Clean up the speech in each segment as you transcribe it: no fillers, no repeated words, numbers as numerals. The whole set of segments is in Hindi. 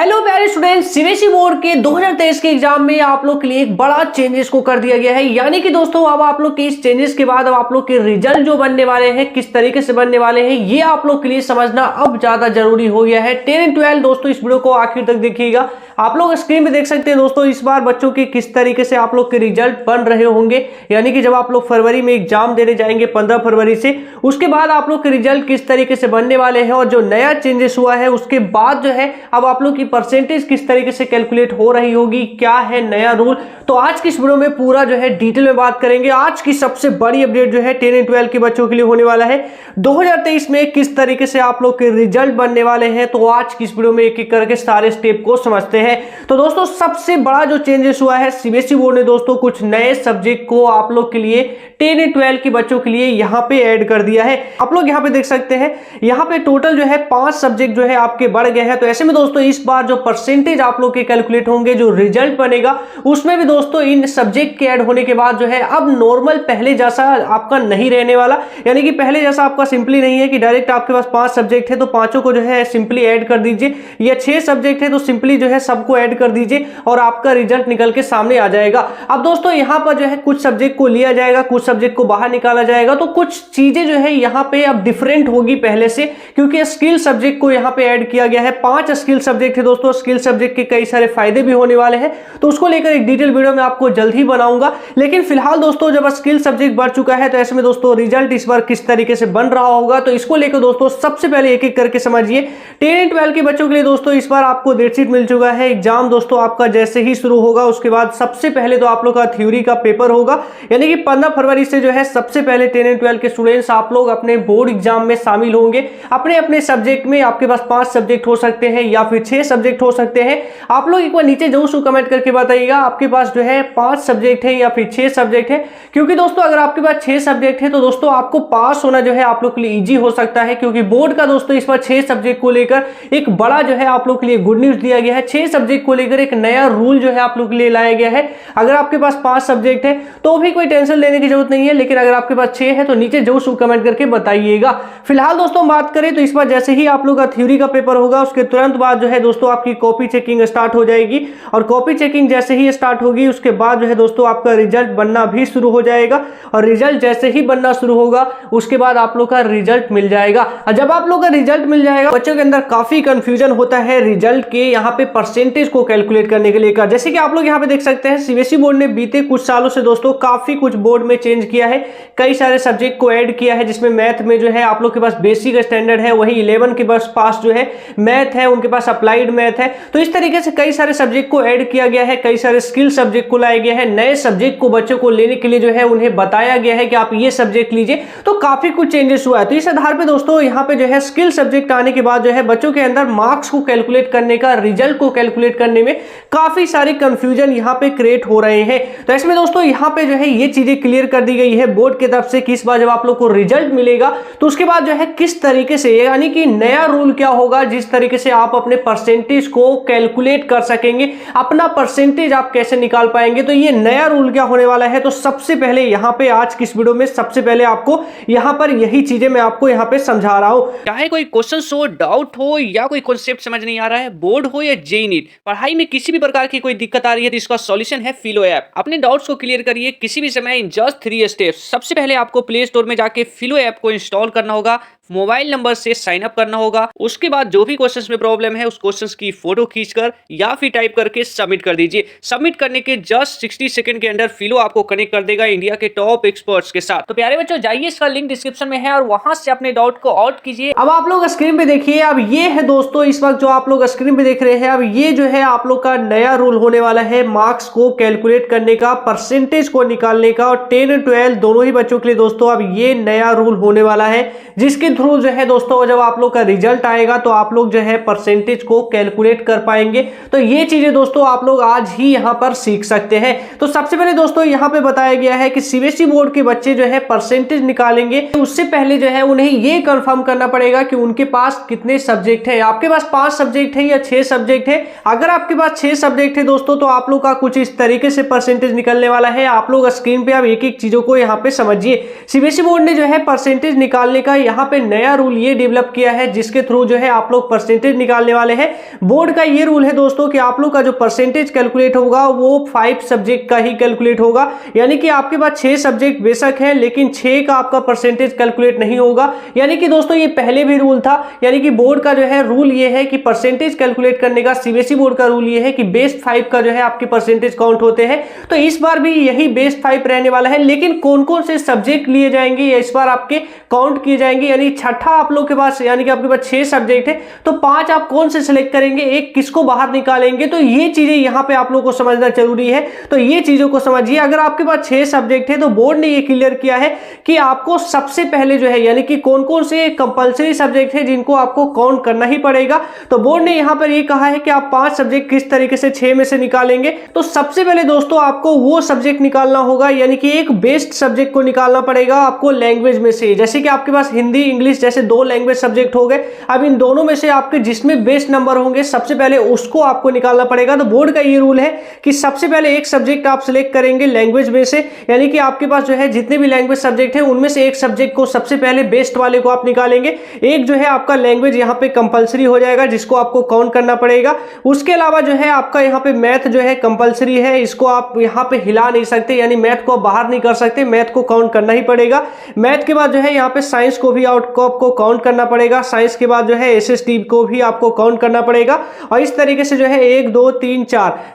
हेलो प्यारे स्टूडेंट्स, सीबीएसई बोर्ड के 2023 के एग्जाम में आप लोग के लिए एक बड़ा चेंजेस को कर दिया गया है। यानी कि दोस्तों अब आप लोग के इस चेंजेस के बाद अब आप लोग के रिजल्ट जो बनने वाले हैं किस तरीके से बनने वाले हैं ये आप लोग के लिए समझना अब ज्यादा जरूरी हो गया है। 10 एंड 12 दोस्तों इस वीडियो को आखिर तक देखिएगा। आप लोग स्क्रीन पे देख सकते हैं दोस्तों इस बार बच्चों के किस तरीके से आप लोग के रिजल्ट बन रहे होंगे। यानी कि जब आप लोग फरवरी में एग्जाम देने जाएंगे 15 फरवरी से, उसके बाद आप लोग के रिजल्ट किस तरीके से बनने वाले हैं और जो नया चेंजेस हुआ है उसके बाद जो है अब आप लोग की परसेंटेज किस तरीके से कैलकुलेट हो रही होगी, क्या है नया रूल। तो आज की इस वीडियो में पूरा जो है डिटेल में बात करेंगे। आज की सबसे बड़ी अपडेट जो है 10 एंड 12 के बच्चों के लिए होने वाला है 2023 में किस तरीके से आप लोग के रिजल्ट बनने वाले हैं। तो आज की इस वीडियो में एक एक करके सारे स्टेप को समझते हैं। तो दोस्तों सबसे बड़ा जो चेंजेस हुआ है सीबीएसई बोर्ड ने दोस्तों कुछ नए सब्जेक्ट को आप लोग के लिए 10 एंड 12 के बच्चों के लिए यहाँ पे ऐड कर दिया है। आप लोग यहाँ पे देख सकते हैं यहाँ पे टोटल जो है 5 सब्जेक्ट जो है आपके बढ़ गए हैं। तो ऐसे में दोस्तों इस बार जो परसेंटेज आप लोग के कैलकुलेट होंगे, जो रिजल्ट बनेगा उसमें भी दोस्तों इन सब्जेक्ट के ऐड होने के बाद जो है अब नॉर्मल पहले जैसा आपका नहीं रहने वाला। यानी कि पहले जैसा आपका सिंपली नहीं है कि डायरेक्ट आपके पास 5 सब्जेक्ट है तो पांचों को जो है सिंपली ऐड कर दीजिए, या 6 सब्जेक्ट है तो सिंपली जो है सबको ऐड कर दीजिए और आपका रिजल्ट निकल के सामने आ जाएगा। अब दोस्तों यहाँ पर जो है कुछ सब्जेक्ट को लिया जाएगा, कुछ सब्जेक्ट को बाहर निकाला जाएगा। तो कुछ चीजें जो है यहाँ पे अब डिफरेंट होगी पहले से, क्योंकि स्किल सब्जेक्ट को यहाँ पे ऐड किया गया है। 5 स्किल सब्जेक्ट है दोस्तों। स्किल सब्जेक्ट के कई सारे फायदे भी होने वाले हैं, तो उसको लेकर एक डिटेल वीडियो में आपको जल्द ही बनाऊंगा। लेकिन फिलहाल दोस्तों जब स्किल सब्जेक्ट बढ़ चुका है तो ऐसे में दोस्तों रिजल्ट इस बार किस तरीके से बन रहा होगा, तो इसको लेकर दोस्तों सबसे पहले एक एक करके समझिए। 10 एंड 12 के बच्चों के लिए दोस्तों इस बार आपको डेट शीट मिल चुका है। एग्जाम दोस्तों आपका जैसे ही शुरू होगा उसके बाद सबसे पहले तो आप लोग का थ्योरी का पेपर होगा। यानी कि 15 फरवरी से जो है सबसे पहले 10 एंड 12 के स्टूडेंट्स आप लोग अपने बोर्ड एग्जाम में शामिल होंगे। अपने अपने सब्जेक्ट में आपके पास 5 सब्जेक्ट हो सकते हैं या फिर 6 सब्जेक्ट हो सकते हैं। आप लोग एक बार नीचे जरूर कमेंट करके बताइएगा आपके पास जो है 5 सब्जेक्ट है या फिर 6 सब्जेक्ट है। क्योंकि दोस्तों अगर आपके पास 6 सब्जेक्ट है तो दोस्तों आपको पास होना जो है आप लोग के लिए इजी हो सकता है, क्योंकि बोर्ड का दोस्तों इस बार 6 सब्जेक्ट को लेकर एक बड़ा जो है आप लोग के लिए गुड न्यूज दिया गया है। 6 सब्जेक्ट को लेकर एक नया रूल जो है आप लोग के लिए लाया गया है। अगर आपके पास 5 सब्जेक्ट है तो भी कोई टेंशन लेने की जरूरत नहीं है, लेकिन अगर आपके पास 6 है तो नीचे जरूर कमेंट करके बताइएगा। फिलहाल दोस्तों बात करें तो इस बार जैसे ही आप लोग का थ्योरी का पेपर होगा उसके तुरंत बाद जो है दोस्तों आपकी कॉपी चेकिंग स्टार्ट हो जाएगी, और कॉपी चेकिंग जैसे ही स्टार्ट होगी उसके बाद जो है दोस्तों आपका रिजल्ट बनना भी शुरू हो जाएगा। और रिजल्ट जैसे ही बनना शुरू होगा उसके बाद आप लोग का रिजल्ट मिल जाएगा। और जब आप लोग का रिजल्ट मिल जाएगा बच्चों के अंदर काफी कंफ्यूजन होता है रिजल्ट के यहाँ पे परसेंटेज को कैलकुलेट करने के लिए। जैसे कि आप लोग यहाँ पे देख सकते हैं सीबीएसई बोर्ड ने बीते कुछ सालों से दोस्तों काफी कुछ बोर्ड में चेंज किया है। कई सारे सब्जेक्ट को ऐड किया है, जिसमें मैथ में जो है आप लोग के पास बेसिक स्टैंडर्ड है, वही 11 के पास जो है मैथ है, उनके पास अप्लाइड मैथ है। तो इस तरीके से कई सारे सब्जेक्ट को ऐड किया गया है, कई सारे स्किल सब्जेक्ट को लाया गया है। नए सब्जेक्ट को बच्चों को लेने के लिए जो है उन्हें बताया गया है कि आप ये सब्जेक्ट लीजिए। तो काफी कुछ चेंजेस हुआ है। तो इस आधार पे दोस्तों यहाँ पे जो है स्किल सब्जेक्ट आने के बाद जो है बच्चों के अंदर मार्क्स को कैलकुलेट करने का, रिजल्ट को कैलकुलेट करने में काफी सारे कंफ्यूजन यहाँ पे क्रिएट हो रहे हैं। तो इसमें दोस्तों यहाँ पे जो है ये चीजें क्लियर कर दी गई है बोर्ड की तरफ से कि इस बार जब आप लोग को रिजल्ट मिलेगा तो उसके बाद जो है किस तरीके से, यानी कि नया रूल क्या होगा जिस तरीके से आप अपने परसेंटेज को कैलकुलेट कर सकेंगे, अपना परसेंटेज आप कैसे निकाल पाएंगे। तो ये नया रूल क्या होने वाला है, तो सबसे पहले यहाँ पे आज की इस वीडियो में सबसे पहले आपको यहाँ पर यही चीजें मैं आपको यहाँ पे समझा रहा हूँ। चाहे कोई क्वेश्चन हो, डाउट हो या कोई कॉन्सेप्ट समझ नहीं आ रहा है, बोर्ड हो या जेईई नीट, पढ़ाई में किसी भी प्रकार की कोई दिक्कत आ रही है तो इसका सॉल्यूशन है फिलो ऐप। अपने डाउट्स को क्लियर करिए किसी भी समय इन जस्ट 3 स्टेप्स। सबसे पहले आपको प्ले स्टोर में जाके फिलो ऐप को इंस्टॉल करना होगा, मोबाइल नंबर से साइन अप करना होगा। उसके बाद जो भी क्वेश्चंस में प्रॉब्लम है उस क्वेश्चंस की फोटो खींचकर या फिर टाइप करके सबमिट कर दीजिए। सबमिट करने के जस्ट 60 सेकंड के अंदर फिलो आपको कनेक्ट कर देगा इंडिया के टॉप एक्सपर्ट्स के साथ। तो प्यारे बच्चों जाइए, इसका लिंक डिस्क्रिप्शन में है और वहां से अपने डाउट को आउट कीजिए। अब आप लोग स्क्रीन पे देखिए, अब ये है दोस्तों इस वक्त जो आप लोग स्क्रीन पे देख रहे हैं, अब ये जो है आप लोग का नया रूल होने वाला है मार्क्स को कैलकुलेट करने का, परसेंटेज को निकालने का। और 10 और 12 दोनों ही बच्चों के लिए दोस्तों अब ये नया रूल होने वाला है, जिसके थ्रू जो है दोस्तों जब आप लोग का रिजल्ट आएगा तो आप लोग जो है परसेंटेज को कैलकुलेट कर पाएंगे। तो ये चीजें दोस्तों आप लोग आज ही यहां पर सीख सकते हैं। तो सबसे पहले दोस्तों यहां पे बताया गया है कि सीबीएसई बोर्ड के बच्चे जो है परसेंटेज निकालेंगे उससे पहले जो है उन्हें ये कंफर्म करना पड़ेगा कि उनके पास कितने सब्जेक्ट है। आपके पास 5 सब्जेक्ट है या 6 सब्जेक्ट है। अगर आपके पास 6 सब्जेक्ट है दोस्तों तो आप लोग का कुछ इस तरीके से परसेंटेज निकलने वाला है। आप लोग स्क्रीन पे आप एक एक चीजों को यहाँ पे समझिए। सीबीएसई बोर्ड ने जो है परसेंटेज निकालने का यहाँ पे नया रूल ये डेवलप किया है जिसके थ्रू जो है आप लोग परसेंटेज निकालने वाले हैं। बोर्ड का ये रूल है दोस्तों कि आप लोग का जो परसेंटेज कैलकुलेट होगा वो 5 सब्जेक्ट का ही कैलकुलेट होगा, यानी कि आपके पास 6 सब्जेक्ट बेशक है लेकिन 6 का आपका परसेंटेज कैलकुलेट नहीं होगा। यानी कि दोस्तों ये पहले भी रूल था, यानी कि बोर्ड का जो है रूल ये है कि परसेंटेज कैलकुलेट करने का सीबीएसई बोर्ड का रूल ये है कि बेस्ट 5 का जो है आपके परसेंटेज काउंट होते हैं। तो इस बार भी यही बेस्ट 5 रहने वाला है, लेकिन कौन कौन से सब्जेक्ट लिए जाएंगे या इस बार आपके काउंट किए जाएंगे, यानी छठा आप लोग के पास, यानी कि आपके पास 6 सब्जेक्ट है तो 5 आप कौन से सिलेक्ट करेंगे, एक किसको बाहर निकालेंगे, तो ये चीजें यहां पे आप लोग को समझना जरूरी है। तो ये चीजों को समझिए। अगर आपके पास 6 सब्जेक्ट है तो बोर्ड ने ये क्लियर किया है कि आपको सबसे पहले जो है, यानी कि कौन कौन से कंपलसरी सब्जेक्ट है जिनको आपको काउंट करना ही पड़ेगा। तो बोर्ड ने यहां पर ये कहा है कि आप 5 सब्जेक्ट किस तरीके से 6 में से निकालेंगे। तो सबसे पहले दोस्तों आपको वो सब्जेक्ट निकालना होगा, यानी कि एक बेस्ट सब्जेक्ट को निकालना पड़ेगा आपको लैंग्वेज में से। जैसे कि आपके पास हिंदी इंग्लिश जैसे 2 लैंग्वेज सब्जेक्ट हो गए, अब इन दोनों में से आपके जिसमें बेस्ट नंबर होंगे सबसे पहले उसको आपको निकालना पड़ेगा। तो बोर्ड का ये रूल है कि सबसे पहले एक सब्जेक्ट आप सिलेक्ट करेंगे लैंग्वेज में से, यानी कि आपके पास जो है जितने भी लैंग्वेज सब्जेक्ट है उनमें से एक सब्जेक्ट को सबसे पहले बेस्ट वाले को आप निकालेंगे। एक जो है आपका लैंग्वेज यहाँ पे कंपलसरी हो जाएगा जिसको आपको काउंट करना पड़ेगा। उसके अलावा जो है आपका यहाँ पे मैथ जो है कंपलसरी है, इसको आप यहाँ पे हिला नहीं सकते, यानी मैथ को बाहर नहीं कर सकते, मैथ को काउंट करना ही पड़ेगा। मैथ के बाद जो है यहाँ पे साइंस को भी आपको काउंट करना पड़ेगा। साइंस के बाद जो है एसएसटी को भी आपको काउंट करना पड़ेगा। और इस तरीके से जो है 1 2 3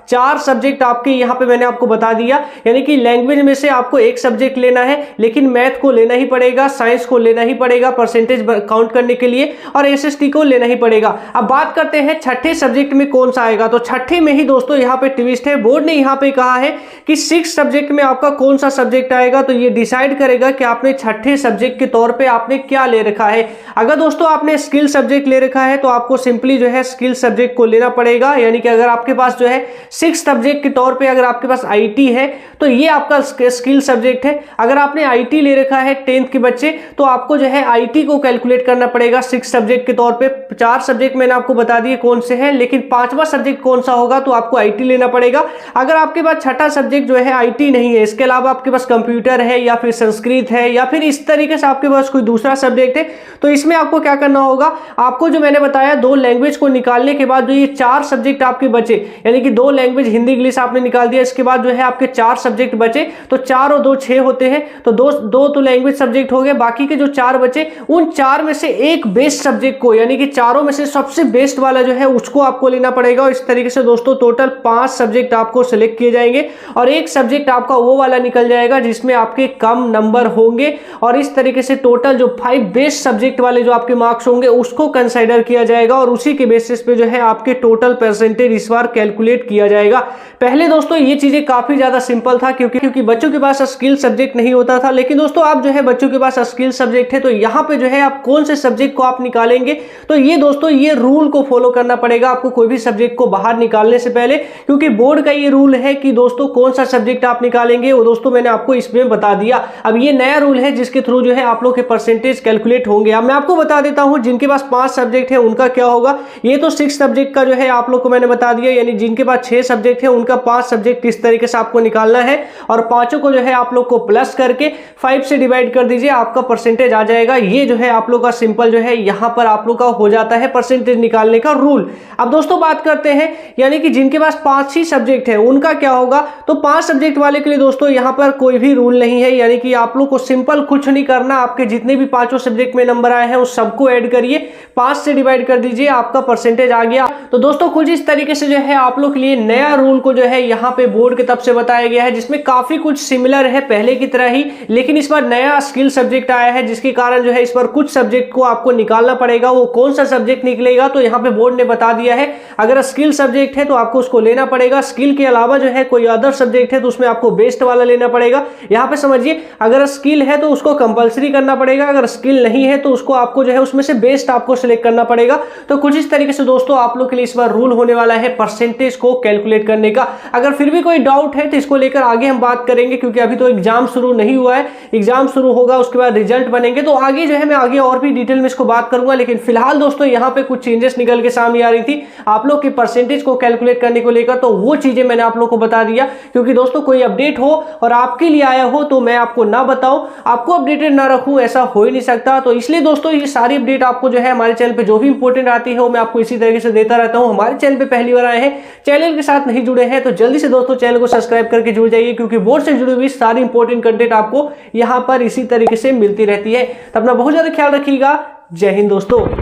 4 सब्जेक्ट आपके यहाँ पे मैंने आपको बता दिया, यानी कि लैंग्वेज में से आपको एक सब्जेक्ट लेना है, लेकिन मैथ को लेना ही पड़ेगा, साइंस को लेना ही पड़ेगा परसेंटेज काउंट करने के लिए, और एसएसटी को लेना ही पड़ेगा। अब बात करते हैं छठे सब्जेक्ट में कौन सा आएगा। तो छठे में ही दोस्तों यहाँ पे ट्विस्ट है। बोर्ड ने यहाँ पे कहा है कि 6 सब्जेक्ट में आपका कौन सा सब्जेक्ट आएगा, तो ये डिसाइड करेगा कि आपने छठे सब्जेक्ट के तौर पे आपने क्या ले रखा है। अगर दोस्तों आपने स्किल सब्जेक्ट ले रखा है तो आपको सिंपली जो है स्किल सब्जेक्ट को लेना पड़ेगा, यानी कि अगर आपके पास जो है 6 सब्जेक्ट के तौर पे अगर आपके पास आईटी है तो ये आपका स्किल सब्जेक्ट है। अगर आपने आईटी ले रखा है 10th के बच्चे तो आपको जो है आईटी को कैलकुलेट करना पड़ेगा 6 सब्जेक्ट के तौर पे। 4 सब्जेक्ट मैंने आपको बता दिए कौन से हैं, लेकिन 5वां सब्जेक्ट कौन सा होगा तो आपको आईटी लेना पड़ेगा। अगर आपके पास छठा सब्जेक्ट जो है आईटी नहीं है, इसके अलावा आपके पास कंप्यूटर है या फिर संस्कृत है या फिर इस तरीके से आपके पास कोई दूसरा सब्जेक्ट है, तो इसमें आपको क्या करना होगा, आपको जो मैंने बताया 2 लैंग्वेज को निकालने के बाद जो ये 4 सब्जेक्ट आपके बचे, यानी कि 2 लैंग्वेज हिंदी इंग्लिश आपने निकाल दिया, इसके बाद जो है आपके 4 सब्जेक्ट बचे, तो 4 और 2 6 होते हैं, तो 2 तो लैंग्वेज सब्जेक्ट हो गए, बाकी के जो 4 बचे उन 4 में से एक बेस्ट सब्जेक्ट को, यानी कि चारों में से सबसे बेस्ट वाला जो है उसको आपको लेना पड़ेगा। और इस तरीके से दोस्तों टोटल 5 सब्जेक्ट आपको सिलेक्ट किए जाएंगे और एक सब्जेक्ट आपका वो वाला निकल जाएगा जिसमें आपके कम नंबर होंगे, और इस तरीके से टोटल जो 5 बेस्ट सब्जेक्ट वाले जो आपके मार्क्स होंगे उसको कंसीडर किया जाएगा और उसी के बेसिस पे जो है आपके टोटल परसेंटेज इस बार कैलकुलेट किया जाएगा। पहले दोस्तों ये चीजें काफी ज्यादा सिंपल था क्योंकि बच्चों के पास स्किल सब्जेक्ट नहीं होता था, लेकिन दोस्तों आप जो है बच्चों के पास स्किल सब्जेक्ट है तो यहाँ पे जो है आप कौन से सब्जेक्ट को आप निकालेंगे, तो ये दोस्तों ये रूल को फॉलो करना पड़ेगा आपको कोई भी सब्जेक्ट को बाहर निकालने से पहले, क्योंकि बोर्ड का ये रूल है कि दोस्तों कौन सा सब्जेक्ट आप निकालेंगे वो दोस्तों मैंने आपको इसमें बता दिया। अब ये नया रूल है जिसके थ्रू जो है आप लोग के परसेंटेज कैलकुलेट होंगे। अब मैं आपको बता देता हूं जिनके पास 5 सब्जेक्ट है उनका क्या होगा। ये तो 6 सब्जेक्ट का जो है आप लोग को मैंने बता दिया, यानी जिनके पास 6 सब्जेक्ट है उनका 5 सब्जेक्ट इस तरीके से आपको निकालना है और पांचों को जो है आप लोग को प्लस करके 5 से डिवाइड कर दीजिए, आपका परसेंटेज आ जाएगा। ये जो है आप लोग का सिंपल जो है यहां पर आप लोग का हो जाता है परसेंटेज निकालने का रूल। अब दोस्तों बात करते हैं यानी कि जिनके पास 5 ही सब्जेक्ट है उनका क्या होगा। तो 5 सब्जेक्ट वाले के लिए दोस्तों यहां पर कोई भी रूल नहीं है, यानी कि आप लोग को सिंपल कुछ नहीं करना, आपके जितने भी 5 सब्जेक्ट में नंबर आए हैं उस सबको ऐड करिए, 5 से डिवाइड कर दीजिए, आपका परसेंटेज आ गया। तो दोस्तों कुछ इस तरीके से जो है आप लोग के लिए नया रूल को जो है यहाँ पे बोर्ड की तरफ से बताया गया है, जिसमें काफी कुछ सिमिलर है पहले की तरह ही, लेकिन इस बार नया स्किल सब्जेक्ट आया है जिसके कारण जो है इस बार कुछ सब्जेक्ट को आपको निकालना पड़ेगा। वो कौन सा सब्जेक्ट निकलेगा तो यहाँ पे बोर्ड ने बता दिया है। अगर स्किल सब्जेक्ट है तो आपको उसको लेना पड़ेगा, स्किल के अलावा जो है कोई अदर सब्जेक्ट है तो उसमें आपको बेस्ट वाला लेना पड़ेगा। यहाँ पे समझिए, अगर स्किल है तो उसको कंपलसरी करना पड़ेगा, अगर स्किल नहीं है तो उसको आपको जो है उसमें से बेस्ट आपको सिलेक्ट करना पड़ेगा। तो कुछ इस तरीके से दोस्तों आप लोग के लिए इस बार रूल होने वाला है परसेंटेज को कैलकुलेट करने का। अगर फिर भी कोई डाउट है तो इसको लेकर आगे हम बात करेंगे, क्योंकि अभी तो एग्जाम शुरू नहीं हुआ है, एग्जाम शुरू होगा उसके बाद रिजल्ट बनेंगे तो आगे जो है मैं आगे और भी डिटेल में इसको बात करूंगा। लेकिन फिलहाल दोस्तों यहाँ पे कुछ चेंजेस निकल के सामने आ रही थी आप लोग के परसेंटेज को कैलकुलेट करने को लेकर, तो वो चीजें मैंने आप लोग को बता दिया। क्योंकि दोस्तों कोई अपडेट हो और आपके लिए आया हो तो मैं आपको ना बताऊं, आपको अपडेटेड ना रखूं, ऐसा हो ही नहीं सकता। तो इसलिए दोस्तों ये सारी अपडेट आपको जो है हमारे चैनल पे जो भी इंपॉर्टेंट आती है वो मैं आपको इसी तरीके से देता रहता हूँ। हमारे चैनल पे पहली बार आए हैं, चैनल के साथ नहीं जुड़े हैं, तो जल्दी से दोस्तों चैनल को सब्सक्राइब करके जुड़ जाइए, क्योंकि बोर्ड से जुड़ी हुई सारी इंपॉर्टेंट कंटेंट आपको यहाँ पर इसी तरीके से मिलती रहती है। तो अपना बहुत ज्यादा ख्याल रखिएगा। जय हिंद दोस्तों।